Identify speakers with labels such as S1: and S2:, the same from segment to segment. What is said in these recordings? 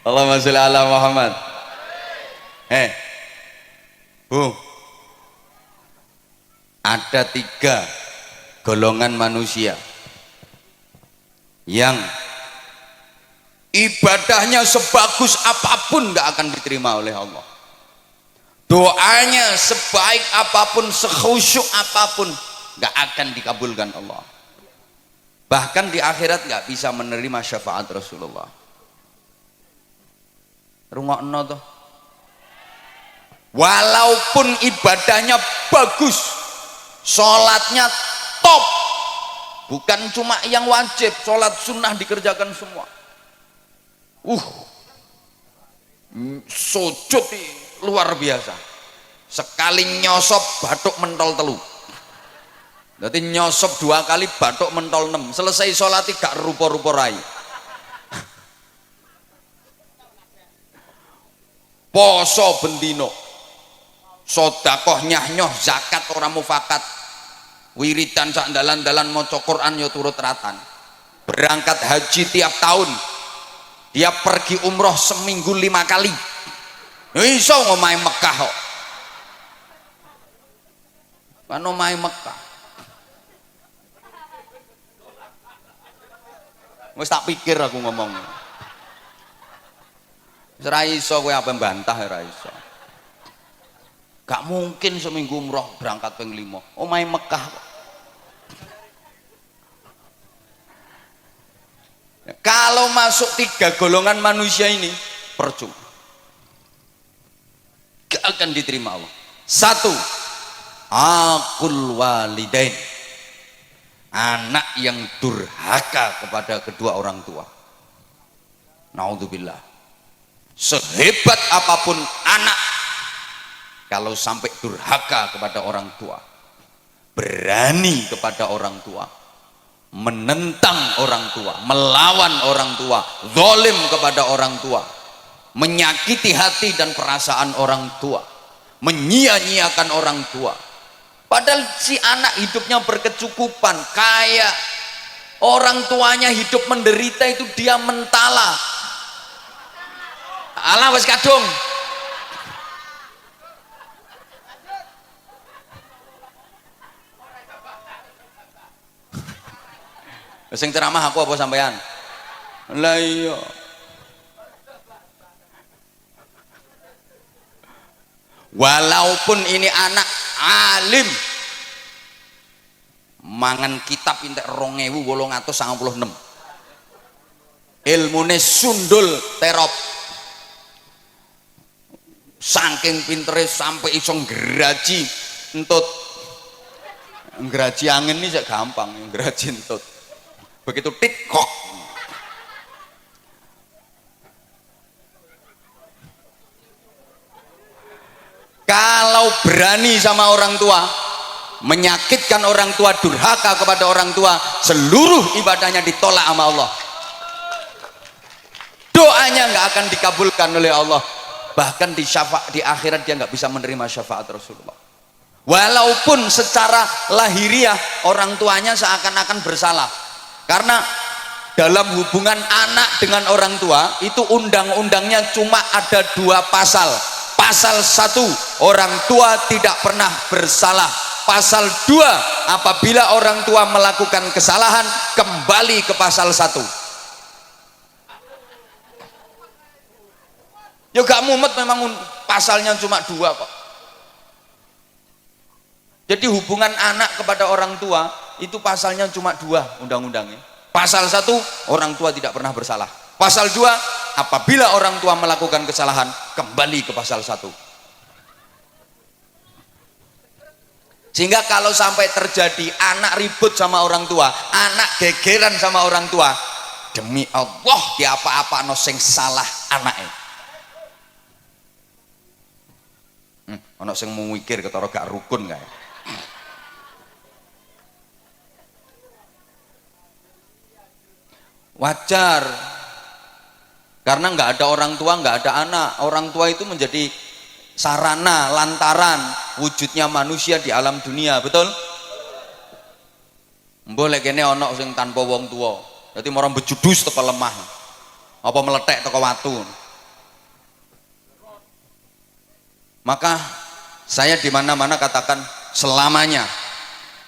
S1: Allahumma sholli ala Muhammad. Eh, Bu, ada tiga golongan manusia yang ibadahnya sebagus apapun nggak akan diterima oleh Allah. Doanya sebaik apapun, sekhusyuk apapun, nggak akan dikabulkan Allah. Bahkan di akhirat nggak bisa menerima syafaat Rasulullah. Rungokno tuh. Walaupun ibadahnya bagus, sholatnya top, bukan cuma yang wajib, sholat sunnah dikerjakan semua. Sujud luar biasa. Sekali nyosop batuk mentol telu. Berarti nyosop 2 kali batuk mentol 6. Selesai sholat gak rupa-rupa rai. Poso bendino, sodakoh nyah-nyoh, zakat orang mufakat, wiridan sak dalan-dalan maca Quran ya turut ratan. Berangkat haji tiap tahun, dia pergi umroh seminggu 5 kali. Iso ngomai Mekah kok. Kan ngomai Mekah. Wis tak pikir aku ngomong. Ora iso kowe apa mbantah ora iso. Gak mungkin seminggu umroh berangkat ping 5. Omahe Mekah kok. Kalau masuk 3 golongan manusia ini percuma. Gak akan diterima Allah. 1, aqul walidain. Anak yang durhaka kepada kedua orang tua. Naudzubillah. Sehebat apapun anak, kalau sampai durhaka kepada orang tua, berani kepada orang tua, menentang orang tua, melawan orang tua, zalim kepada orang tua, menyakiti hati dan perasaan orang tua, menyia-nyiakan orang tua, padahal si anak hidupnya berkecukupan, kaya, orang tuanya hidup menderita, itu dia mentala. Alah wis kadung. Sing ceramah aku apa sampean? Lah iya. Walaupun ini anak alim, mangan kitab entek 2896. Ilmune sundul terop. Saking pintere sampai iso ngraji entut. Ngraji angin ini gampang, ngraji entut. Begitu tit kok. Kalau berani sama orang tua, menyakitkan orang tua, durhaka kepada orang tua, seluruh ibadahnya ditolak sama Allah. Doanya nggak akan dikabulkan oleh Allah. Bahkan di akhirat dia nggak bisa menerima syafaat Rasulullah. Walaupun secara lahiriah orang tuanya seakan-akan bersalah, karena dalam hubungan anak dengan orang tua itu undang-undangnya cuma ada 2 pasal. Pasal 1, orang tua tidak pernah bersalah. Pasal 2, apabila orang tua melakukan kesalahan, kembali ke pasal 1. Ya gak mumet, memang pasalnya cuma 2 kok. Jadi hubungan anak kepada orang tua itu pasalnya cuma 2 undang-undangnya. Pasal 1, orang tua tidak pernah bersalah. Pasal 2, apabila orang tua melakukan kesalahan, kembali ke pasal 1. Sehingga kalau sampai terjadi anak ribut sama orang tua, anak gegeran sama orang tua, demi Allah di apa-apa no sing salah anaknya. Ono sing mau mikir ketara gak rukun kae. Wajar, karena nggak ada orang tua, nggak ada anak. Orang tua itu menjadi sarana, lantaran wujudnya manusia di alam dunia, betul? Boleh kene ono sing tanpa wong tua, jadi orang bejudus tepa lemah. apa meletek teko watu. Maka saya di mana-mana katakan selamanya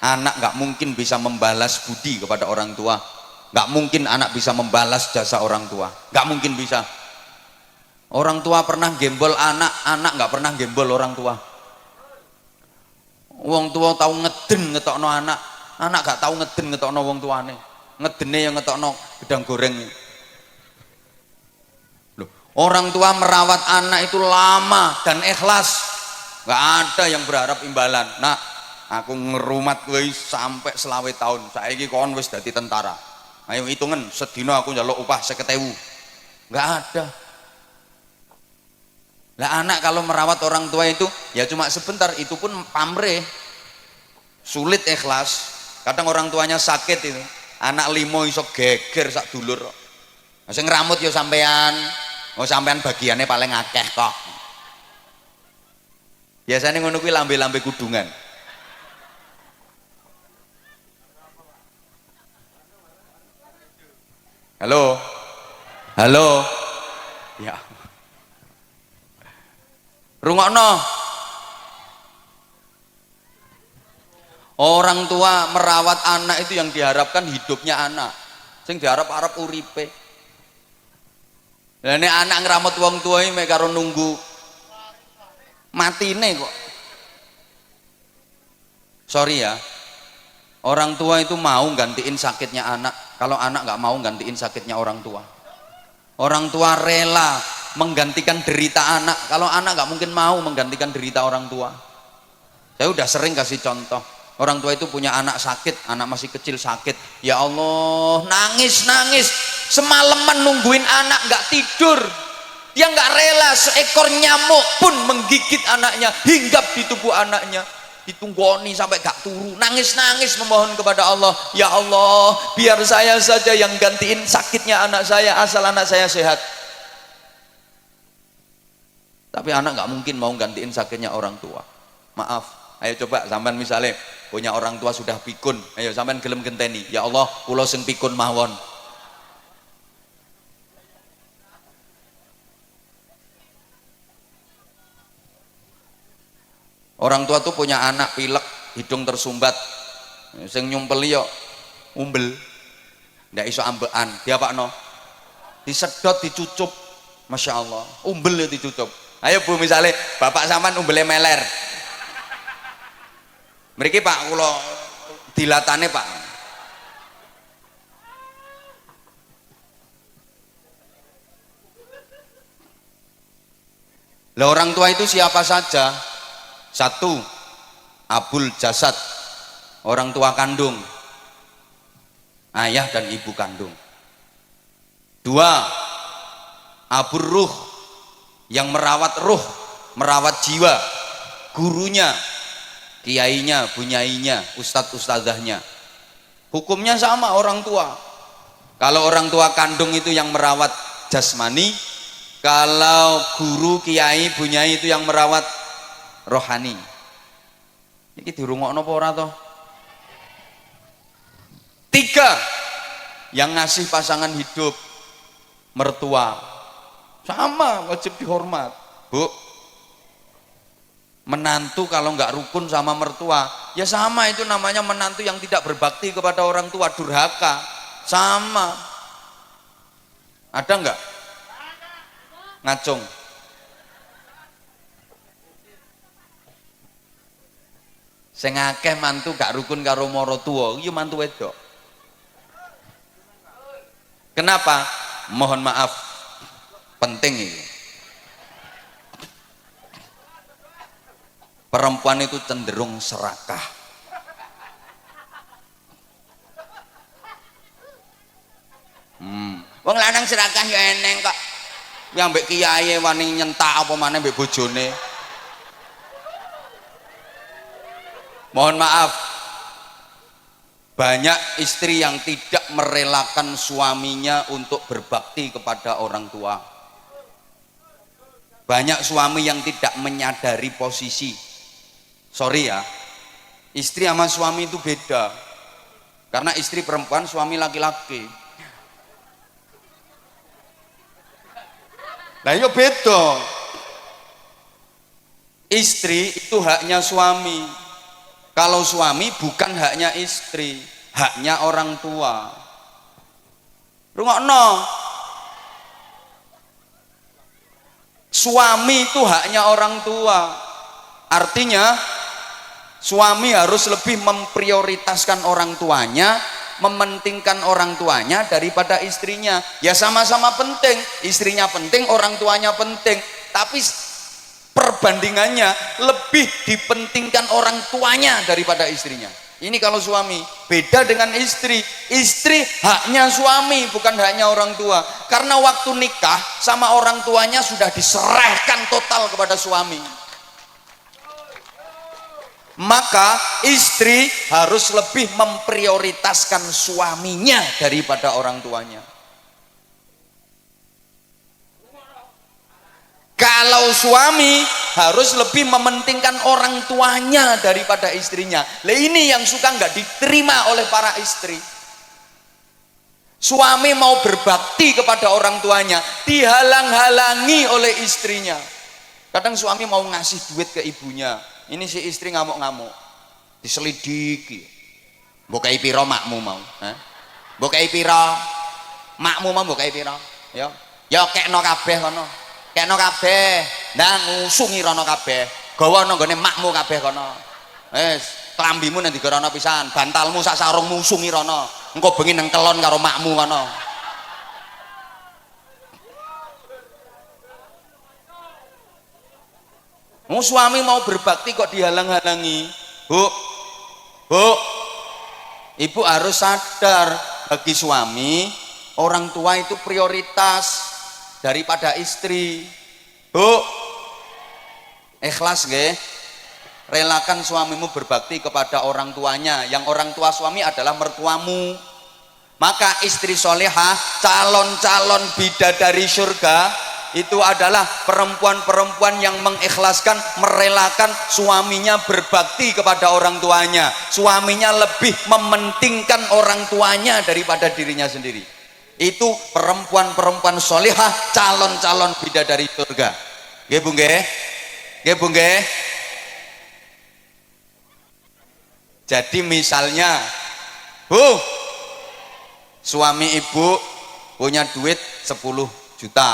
S1: anak nggak mungkin bisa membalas budi kepada orang tua, nggak mungkin anak bisa membalas jasa orang tua, nggak mungkin bisa. Orang tua pernah gembol anak, anak nggak pernah gembol orang tua. Wong tua tahu ngeden ngetokno anak, anak gak tahu ngeden ngetokno wong tuane. Ngedene yang ngetokno gedang goreng. Loh, orang tua merawat anak itu lama dan ikhlas, nggak ada yang berharap imbalan. Nah, aku ngerumat kowe sampai selawe tahun, saiki kon wis dadi tentara. Ayo hitungan sedina aku njaluk upah 50.000. Nggak ada. Lah anak kalau merawat orang tua itu ya cuma sebentar, itu pun pamrih, sulit ikhlas. Kadang orang tuanya sakit itu, anak limo iso geger sak dulur. Sing ngramut ya sampean, oh sampean bagiannya paling akeh kok. Biasanya ngono kuwi lambe-lambe kudungan. Halo, halo, ya. Rungokno, orang tua merawat anak itu yang diharapkan hidupnya anak, sing diharap-harap uripe. Lah nek anak ngramut wong tua iki mek karo nunggu matine kok. Sorry ya, orang tua itu mau gantiin sakitnya anak, kalau anak nggak mau gantiin sakitnya orang tua. Orang tua rela menggantikan derita anak, kalau anak nggak mungkin mau menggantikan derita orang tua. Saya udah sering kasih contoh, orang tua itu punya anak sakit, anak masih kecil sakit, ya Allah, nangis semalaman nungguin anak nggak tidur, dia nggak rela seekor nyamuk pun menggigit anaknya, hinggap di tubuh anaknya, ditunggoni sampai gak turu, nangis memohon kepada Allah, ya Allah, biar saya saja yang gantiin sakitnya anak saya, asal anak saya sehat. Tapi anak nggak mungkin mau gantiin sakitnya orang tua. Maaf, ayo coba sampean misalnya punya orang tua sudah pikun, ayo sampean gelem genteni, ya Allah, kula sing pikun mawon. Orang tua tuh punya anak pilek, hidung tersumbat, sing nyumpeli yo umbel, ndak iso ambekan, diapakno? Disedot, dicucup, masya Allah, umbel ya dicucup. Ayo Bu, misalnya bapak sampean umbele meler, mriki Pak kula dilatane Pak. Lah orang tua itu siapa saja? Satu, abul jasad, orang tua kandung, ayah dan ibu kandung. Dua, abur ruh, yang merawat ruh, merawat jiwa, gurunya, kiainya, bunyainya, ustadz-ustadzahnya. Hukumnya sama orang tua. Kalau orang tua kandung itu yang merawat jasmani, kalau guru, kiai, bunyai itu yang merawat rohani. Ini dirungokno apa ora toh? Tiga, yang ngasih pasangan hidup, mertua. Sama, wajib dihormat. Bu, menantu kalau nggak rukun sama mertua, ya sama, itu namanya menantu yang tidak berbakti kepada orang tua, durhaka. Sama. Ada nggak? Ngacung. Sing akeh mantu gak rukun karo mara tuwa, iki mantu wedok. Kenapa? Mohon maaf, penting ini. Perempuan itu cenderung serakah. Wong lanang serakah ya eneng kok. Yang mbek kiai wani nyentak apa maneh mbek bojone. Mohon maaf, banyak istri yang tidak merelakan suaminya untuk berbakti kepada orang tua. Banyak suami yang tidak menyadari posisi. Sorry ya, istri sama suami itu beda. Karena istri perempuan, suami laki-laki. Lah yo beda. Istri itu haknya suami. Kalau suami bukan haknya istri, haknya orang tua. Rungokno. Suami itu haknya orang tua. Artinya suami harus lebih memprioritaskan orang tuanya, mementingkan orang tuanya daripada istrinya. Ya sama-sama penting, istrinya penting, orang tuanya penting, tapi perbandingannya lebih dipentingkan orang tuanya daripada istrinya. Ini kalau suami. Beda dengan istri. Istri haknya suami, bukan haknya orang tua. Karena waktu nikah sama orang tuanya sudah diserahkan total kepada suami. Maka istri harus lebih memprioritaskan suaminya daripada orang tuanya. Kalau suami harus lebih mementingkan orang tuanya daripada istrinya. Lah ini yang suka nggak diterima oleh para istri. Suami mau berbakti kepada orang tuanya, dihalang-halangi oleh istrinya. Kadang suami mau ngasih duit ke ibunya, ini si istri ngamuk-ngamuk, diselidiki. Bokai piro makmu mau? Bokai piro makmu mau bokai piro? Ya kekno kabeh kono. Kekno kabeh, ndang ngusungi rono kabeh. Gawa nang gone makmu kabeh kono. Wis, klambimu nang digarono pisan, bantalmu sak sarungmu ngusungi rono. Engko bengi nang kelon karo makmu kono. Suami mau berbakti kok dihalang-halangi. Bu, ibu harus sadar, bagi suami orang tua itu prioritas daripada istri. Bu, ikhlas nggih? Relakan suamimu berbakti kepada orang tuanya. Yang orang tua suami adalah mertuamu. Maka istri solehah, calon-calon bidadari surga, itu adalah perempuan-perempuan yang mengikhlaskan, merelakan suaminya berbakti kepada orang tuanya. Suaminya lebih mementingkan orang tuanya daripada dirinya sendiri. Itu perempuan-perempuan solihah, calon-calon bidadari surga. Nggih Bu nggih? Nggih Bu nggih? Jadi misalnya, Bu, suami ibu punya duit 10 juta.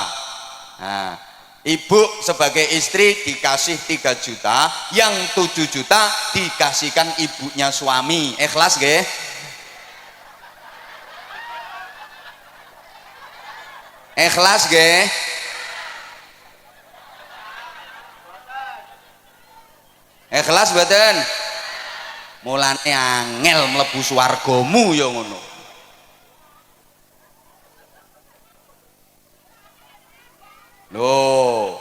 S1: Nah, ibu sebagai istri dikasih 3 juta, yang 7 juta dikasihkan ibunya suami. Ikhlas nggih? Ikhlas nggih? Ikhlas mboten? Mulane angel mlebu swargamu ya ngono. Loh,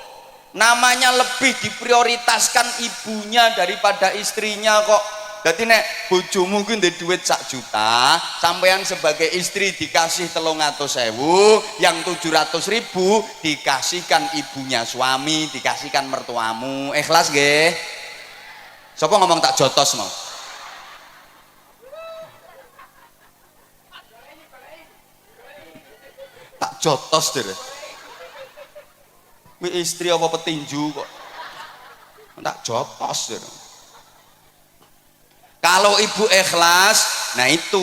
S1: namanya lebih diprioritaskan ibunya daripada istrinya kok. Jadi nek bojomu kuwi ndek duit 1 juta, sampean sebagai istri dikasih 300.000, yang 700.000 dikasihkan ibunya suami, dikasihkan mertuamu. Ikhlas nggih? Sapa ngomong tak jotos mau? Tak jotos deh. Kuwi istri apa petinju kok? Tak jotos deh. Kalau ibu ikhlas, nah itu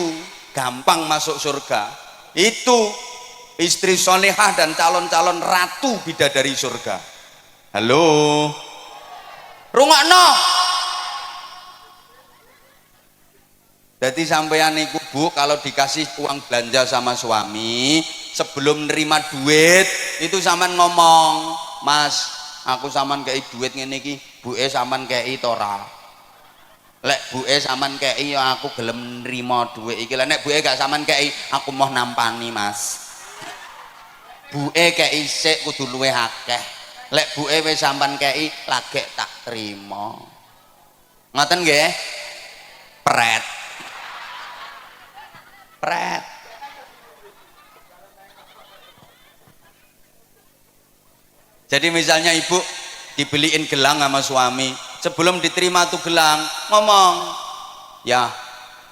S1: gampang masuk surga. Itu istri solehah dan calon-calon ratu bidadari surga. Halo, rungokno. Jadi sampeyan iku Bu, kalau dikasih uang belanja sama suami, sebelum nerima duit itu sampean ngomong, Mas, aku sampean kei duit ngene iki, buke sampean kei to ora? Lek buke sampean kei ya aku gelem nrimo duit iki. Lek nek buke gak sampean kei, aku mau nampani Mas. Buke kei sik kudu luwih akeh. Lek buke wis sampean kei, lagek tak trimo. Ngoten nggih? Pret. Pret. Jadi misalnya ibu dibeliin gelang sama suami, sebelum diterima tuh gelang ngomong, ya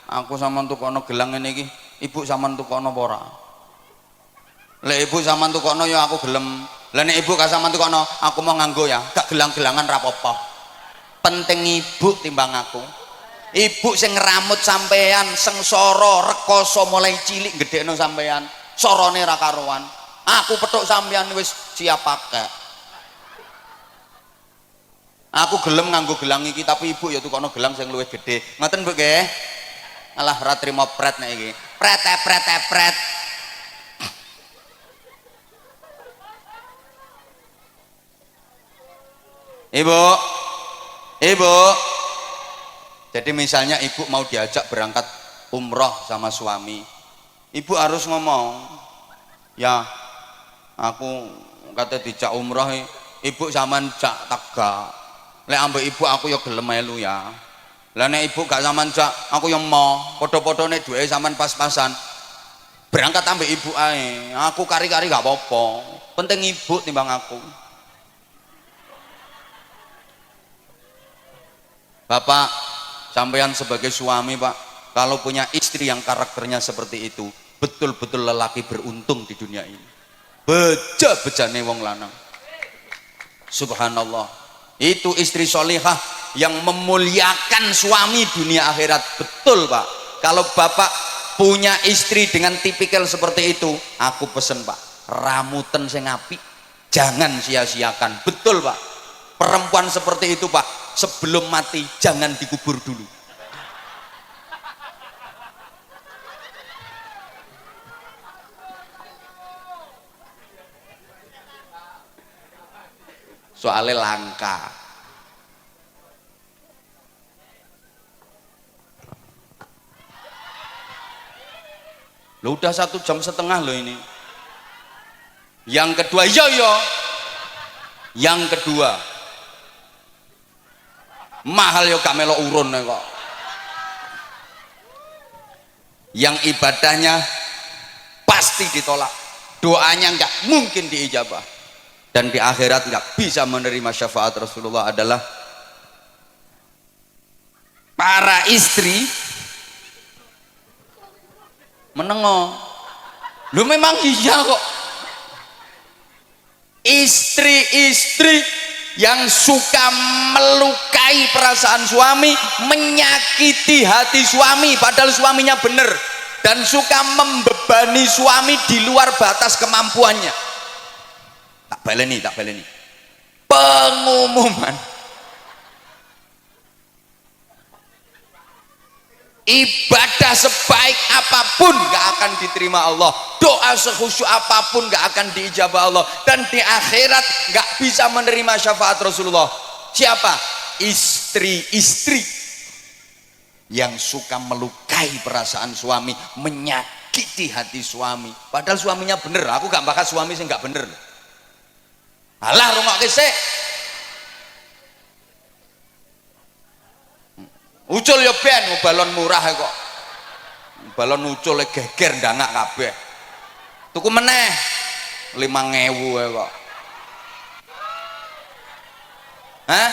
S1: aku sama tukono gelang ini ibu sama tukono pora. Lek ibu sama tukono ya aku gelem, Lah nek ibu kasaman tuh kono, aku mau nganggo ya, gak gelang-gelangan rapopo. Penting ibu timbang aku. Ibu sing ngeramut sampean, sengsara rekoso mulai cilik gedhekno sampean, sorone ra karuan. Aku petuk sampean wis siap pakai. Aku gelem nganggo gelang iki, tapi ibu ya tukono gelang sing luwih gedhe. Ngoten Bu nggih? Alah ra trimo pret nek iki. Pret. Ibu. Jadi misalnya ibu mau diajak berangkat umroh sama suami, ibu harus ngomong, ya aku kata dijak umroh, ibu zaman jak tega. Lek ambek ibu aku ya gelem melu ya. Lah nek ibu gak zaman jak, aku yang mau podo-podone duwe zaman pas-pasan. Berangkat ambek ibu ae. Aku kari-kari gak apa-apa. Penting ibu timbang aku. Bapak, sampean sebagai suami, Pak, kalau punya istri yang karakternya seperti itu, betul-betul lelaki beruntung di dunia ini. Beja-bejane wong lanang. Subhanallah. Itu istri solihah yang memuliakan suami dunia akhirat. Betul Pak. Kalau Bapak punya istri dengan tipikal seperti itu, aku pesen Pak, ramuten sing apik, jangan sia-siakan. Betul Pak. Perempuan seperti itu Pak, sebelum mati jangan dikubur dulu. Soalnya langka. Lo udah 1,5 jam loh ini. Yang kedua, yang kedua, mahal yo gak melok urun kok. Yang ibadahnya pasti ditolak, doanya nggak mungkin diijabah. Dan di akhirat nggak bisa menerima syafaat Rasulullah adalah para istri menengok. Lu memang iya kok. Istri-istri yang suka melukai perasaan suami, menyakiti hati suami padahal suaminya benar, dan suka membebani suami di luar batas kemampuannya. Tak baleni pengumuman, ibadah sebaik apapun gak akan diterima Allah, doa sekhusyuk apapun gak akan diijabah Allah, dan di akhirat gak bisa menerima syafaat Rasulullah. Siapa? Istri-istri yang suka melukai perasaan suami, menyakiti hati suami padahal suaminya bener. Aku gak bakal suami sih gak bener. Alah rungok sik. Ucul ya ben balon murah kok. Balon ucul geger ndangak kabeh. Tuku meneh 5.000 kok. Hah?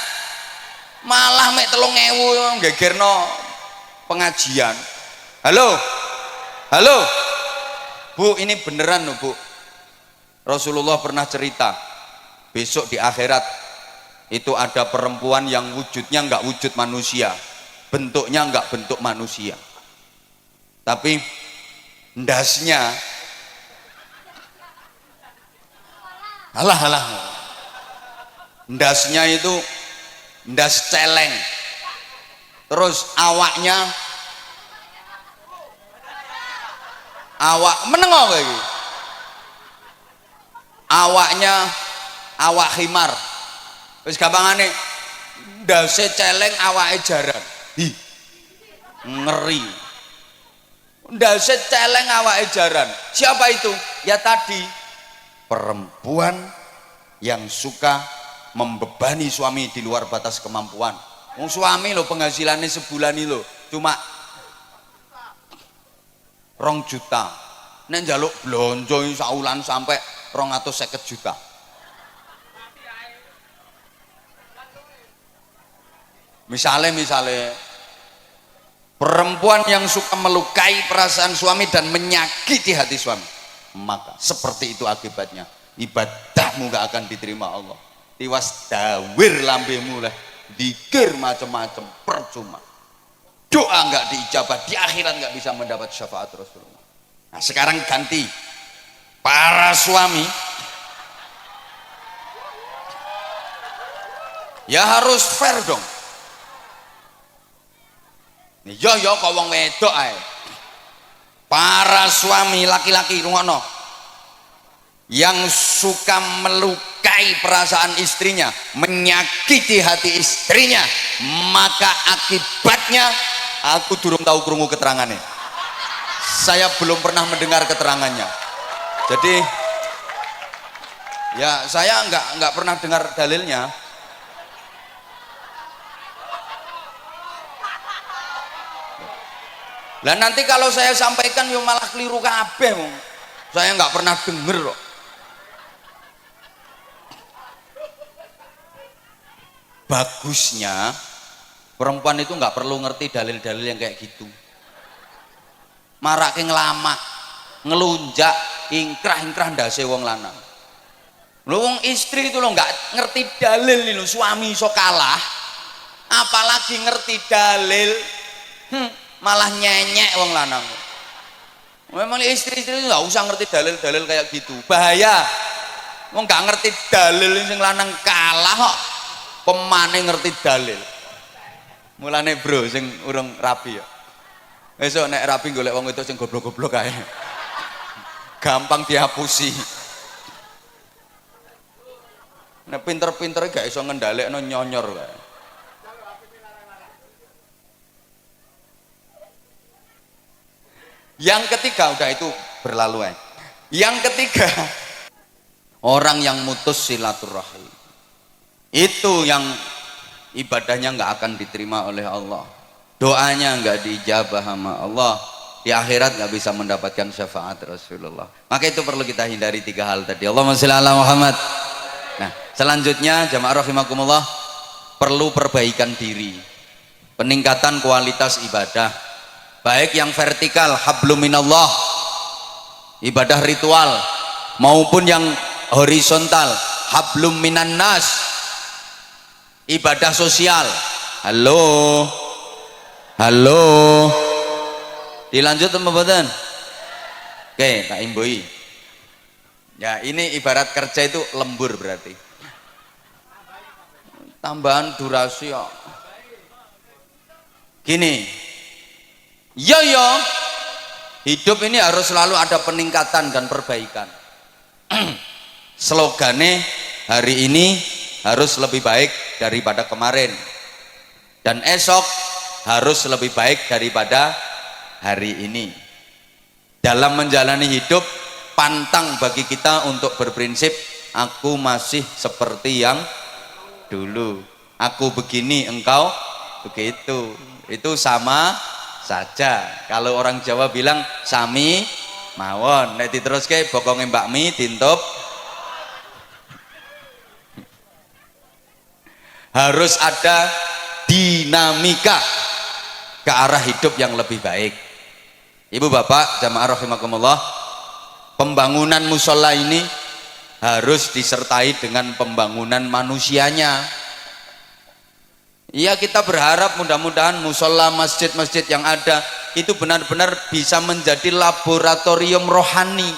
S1: Malah mek 3.000 gegerno pengajian. Halo. Bu, ini beneran loh, Bu. Rasulullah pernah cerita, besok di akhirat itu ada perempuan yang wujudnya nggak wujud manusia, bentuknya nggak bentuk manusia, tapi ndasnya ndasnya itu ndas celeng, terus awak menengok lagi, awaknya awak khimar. Wis gampangane ndase celeng awake jaran. Hi. Ngeri. Ndase celeng awake jaran. Siapa itu? Ya tadi perempuan yang suka membebani suami di luar batas kemampuan. Wong suami lo penghasilannya sebulan ini lo cuma 2 juta. Nek njaluk blonjo saulan sampai 250 juta. Misalnya perempuan yang suka melukai perasaan suami dan menyakiti hati suami, maka seperti itu akibatnya. ibadahmu gak akan diterima Allah. Tiwas dawir lambemu lah, dikir macam-macam, percuma. Doa nggak diijabah, di akhirat nggak bisa mendapat syafaat Rasulullah. Nah sekarang ganti, para suami ya harus fair dong. Yo kok wong wedok ae. Para suami laki-laki rungokno, yang suka melukai perasaan istrinya, menyakiti hati istrinya, maka akibatnya aku durung tahu krungu keterangannya. Saya belum pernah mendengar keterangannya. Jadi ya saya nggak pernah dengar dalilnya. Lah nanti kalau saya sampaikan yo malah keliru kabeh. Saya nggak pernah denger kok. Bagusnya perempuan itu nggak perlu ngerti dalil-dalil yang kayak gitu. Marake ngelama, ngelunjak, ingkrah ndase wong lanang. Lho wong istri itu lo nggak ngerti dalil lho, suami iso kalah, apalagi ngerti dalil. Malah nyenyek wong lanang. Memang istri-istri itu nggak usah ngerti dalil-dalil kayak gitu, bahaya. Wong nggak ngerti dalil sing lanang kalah kok pemane ngerti dalil. Mulane bro sing urung rapi ya, besok nek rapi golek wong itu sing goblok-goblok kae, gampang dihapusi. Nek pinter-pinter gak iso ngendhalekno nyonyor kae. Yang ketiga, udah itu berlalu. Yang ketiga, orang yang mutus silaturahim, itu yang ibadahnya nggak akan diterima oleh Allah, doanya nggak diijabah sama Allah, di akhirat nggak bisa mendapatkan syafaat Rasulullah. Maka itu perlu kita hindari 3 hal tadi. Allahumma sholli ala Muhammad. Nah selanjutnya jamaah rahimakumullah, perlu perbaikan diri, peningkatan kualitas ibadah, baik yang vertikal hablum minallah, ibadah ritual, maupun yang horizontal hablum minan nas, ibadah sosial. Halo dilanjut apa mboten? Oke tak imbui ya, ini ibarat kerja itu lembur, berarti tambahan durasi ya. Gini, yo hidup ini harus selalu ada peningkatan dan perbaikan. Slogane hari ini harus lebih baik daripada kemarin, dan esok harus lebih baik daripada hari ini. Dalam menjalani hidup, pantang bagi kita untuk berprinsip aku masih seperti yang dulu, aku begini engkau begitu. Itu sama saja. Kalau orang Jawa bilang sami mawon, nek diteruske bokonge mbakmi dintup. Harus ada dinamika ke arah hidup yang lebih baik. Ibu bapak jamaah rahimakumullah, pembangunan musola ini harus disertai dengan pembangunan manusianya. Iya, kita berharap mudah-mudahan musola, masjid-masjid yang ada itu benar-benar bisa menjadi laboratorium rohani,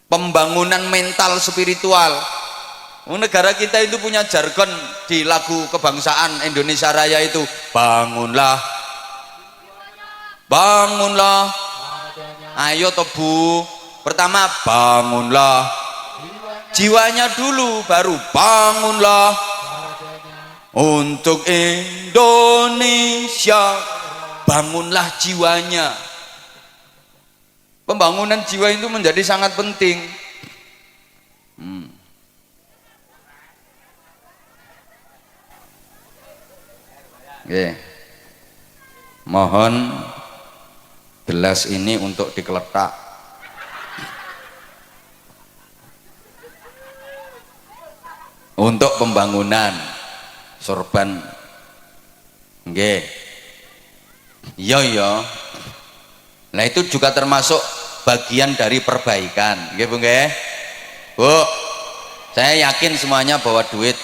S1: pembangunan mental spiritual. Negara kita itu punya jargon di lagu kebangsaan Indonesia Raya itu, bangunlah, bangunlah, ayo toh Bu. Pertama bangunlah jiwanya dulu, baru bangunlah untuk Indonesia. Bangunlah jiwanya. Pembangunan jiwa itu menjadi sangat penting. Oke. Mohon gelas ini untuk dikeletak. Untuk pembangunan sorban. Nggih. Iya. Nah itu juga termasuk bagian dari perbaikan, nggih Bu nggih. Bu, saya yakin semuanya bawa duit.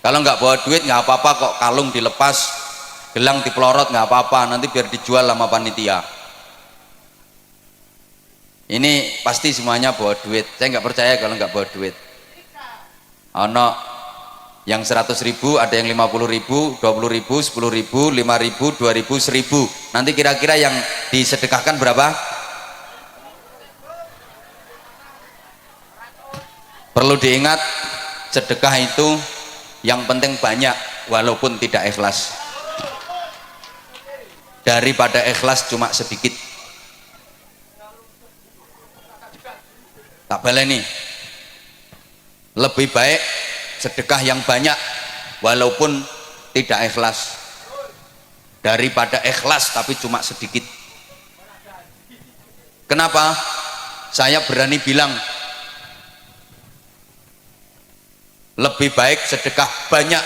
S1: Kalau nggak bawa duit nggak apa-apa kok, kalung dilepas, gelang dipelorot nggak apa-apa, nanti biar dijual sama panitia. Ini pasti semuanya bawa duit. Saya nggak percaya kalau nggak bawa duit. Ono yang 100.000, ada yang 50.000, 20.000, 10.000, 5.000, 2.000, 1.000. Nanti kira-kira yang disedekahkan berapa? Perlu diingat, sedekah itu yang penting banyak walaupun tidak ikhlas, daripada ikhlas cuma sedikit. Tak baleni, lebih baik sedekah yang banyak walaupun tidak ikhlas daripada ikhlas tapi cuma sedikit. Kenapa? Saya berani bilang lebih baik sedekah banyak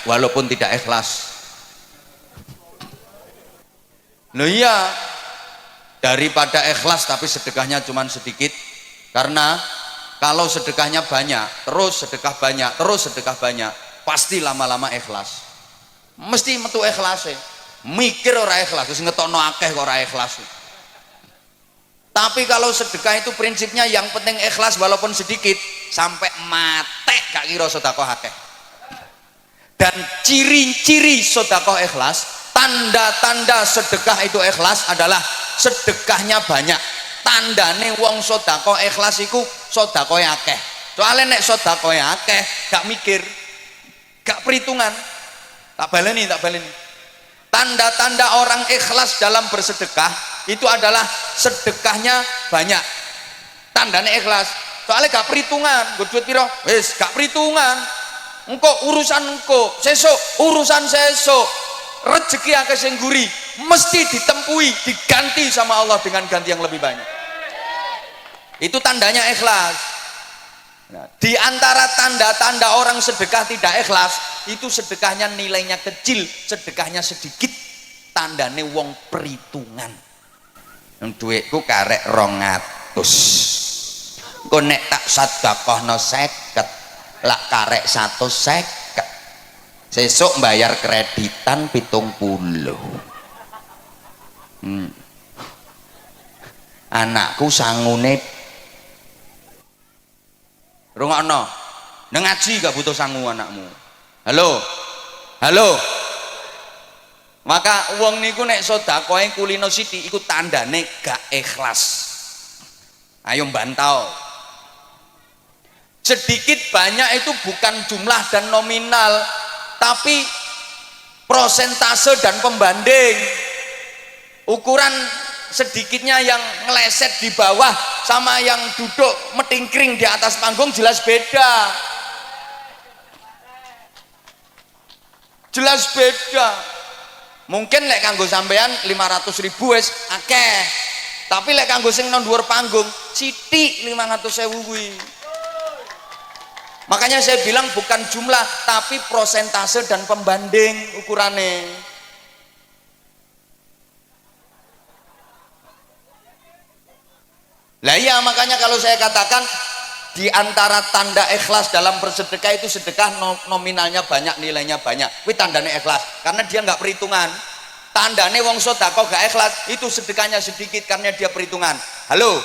S1: walaupun tidak ikhlas. Loh iya, daripada ikhlas tapi sedekahnya cuma sedikit. Karena kalau sedekahnya banyak, terus sedekah banyak, terus sedekah banyak, pasti lama-lama ikhlas. Mesti metu ikhlas ya. Mikir ora ikhlas, terus ngetokno akeh kok ora ikhlas. Tapi kalau sedekah itu prinsipnya yang penting ikhlas walaupun sedikit, sampai mate gak kira sedekah akeh. Dan ciri-ciri sedekah ikhlas, tanda-tanda sedekah itu ikhlas adalah sedekahnya banyak. Tandane wong sedekah ikhlas iku sedekah akeh. Soalnya nek sedekah akeh gak mikir, gak perhitungan. Tak baleni. Tanda-tanda orang ikhlas dalam bersedekah itu adalah sedekahnya banyak. Tandane ikhlas. Soalnya gak perhitungan, duit piro? Wis gak perhitungan. Engko urusan engko, sesuk urusan sesuk. Rezeki akeh sing guri, mesti ditempui, diganti sama Allah dengan ganti yang lebih banyak. Itu tandanya ikhlas. Nah, di antara tanda-tanda orang sedekah tidak ikhlas, itu sedekahnya nilainya kecil, sedekahnya sedikit. Tandane wong perhitungan. Yang duitku karek 200. Engko nek tak sedekahno 50, lak karek 150. Sesuk bayar kreditan 70. Anakku sangune rungokno, nang ngaji gak butuh sangu anakmu. Halo. Maka wong niku nek sedekahe kulino sithik iku tandane gak ikhlas. Ayo bantau. Sedikit banyak itu bukan jumlah dan nominal, tapi prosentase dan pembanding. Ukuran sedikitnya yang ngeleset di bawah sama yang duduk metingkring di atas panggung jelas beda. Jelas beda. Mungkin lek kanggo sampean 500.000 wis akeh. Tapi lek kanggo sing nang dhuwur panggung sithik 500.000 kuwi. Makanya saya bilang bukan jumlah tapi prosentase dan pembanding ukurannya. Lah iya, makanya kalau saya katakan di antara tanda ikhlas dalam bersedekah itu sedekah nominalnya banyak, nilainya banyak. Kuwi tandane ikhlas karena dia nggak perhitungan. Tandane wong sedekah gak ikhlas itu sedekahnya sedikit karena dia perhitungan. Halo.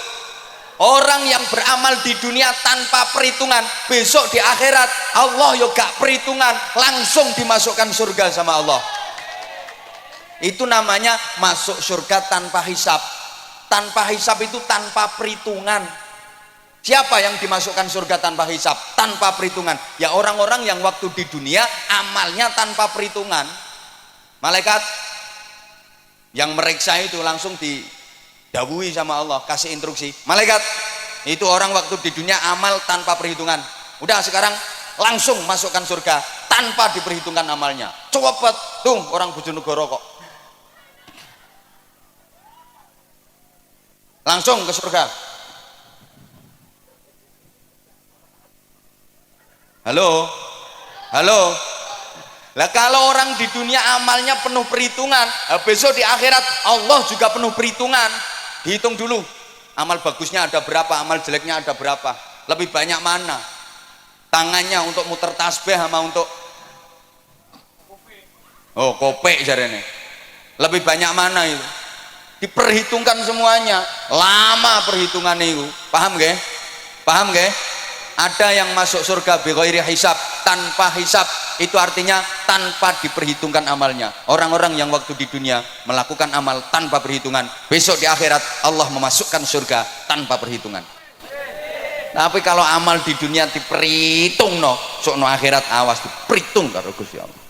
S1: Orang yang beramal di dunia tanpa perhitungan, besok di akhirat Allah yo gak perhitungan, langsung dimasukkan surga sama Allah. Itu namanya masuk surga tanpa hisab. Tanpa hisab itu tanpa perhitungan. Siapa yang dimasukkan surga tanpa hisab, tanpa perhitungan? Ya orang-orang yang waktu di dunia amalnya tanpa perhitungan. Malaikat yang meriksa itu langsung didhawuhi sama Allah, kasih instruksi, malaikat itu orang waktu di dunia amal tanpa perhitungan, udah sekarang langsung masukkan surga tanpa diperhitungkan amalnya. Cepet tuh orang Bojonegoro kok langsung ke surga. Halo. Lah kalau orang di dunia amalnya penuh perhitungan, besok di akhirat Allah juga penuh perhitungan. Dihitung dulu, amal bagusnya ada berapa, amal jeleknya ada berapa. Lebih banyak mana? Tangannya untuk muter tasbih sama untuk kopek jarene. Lebih banyak mana itu? Diperhitungkan semuanya. Lama perhitungan itu. Paham nggih? Paham nggih? Ada yang masuk surga bighairi hisab, tanpa hisab. Itu artinya tanpa diperhitungkan amalnya. Orang-orang yang waktu di dunia melakukan amal tanpa perhitungan, besok di akhirat Allah memasukkan surga tanpa perhitungan. Tapi kalau amal di dunia diperhitung, no, sok no akhirat awas diperhitung karo Gusti Allah.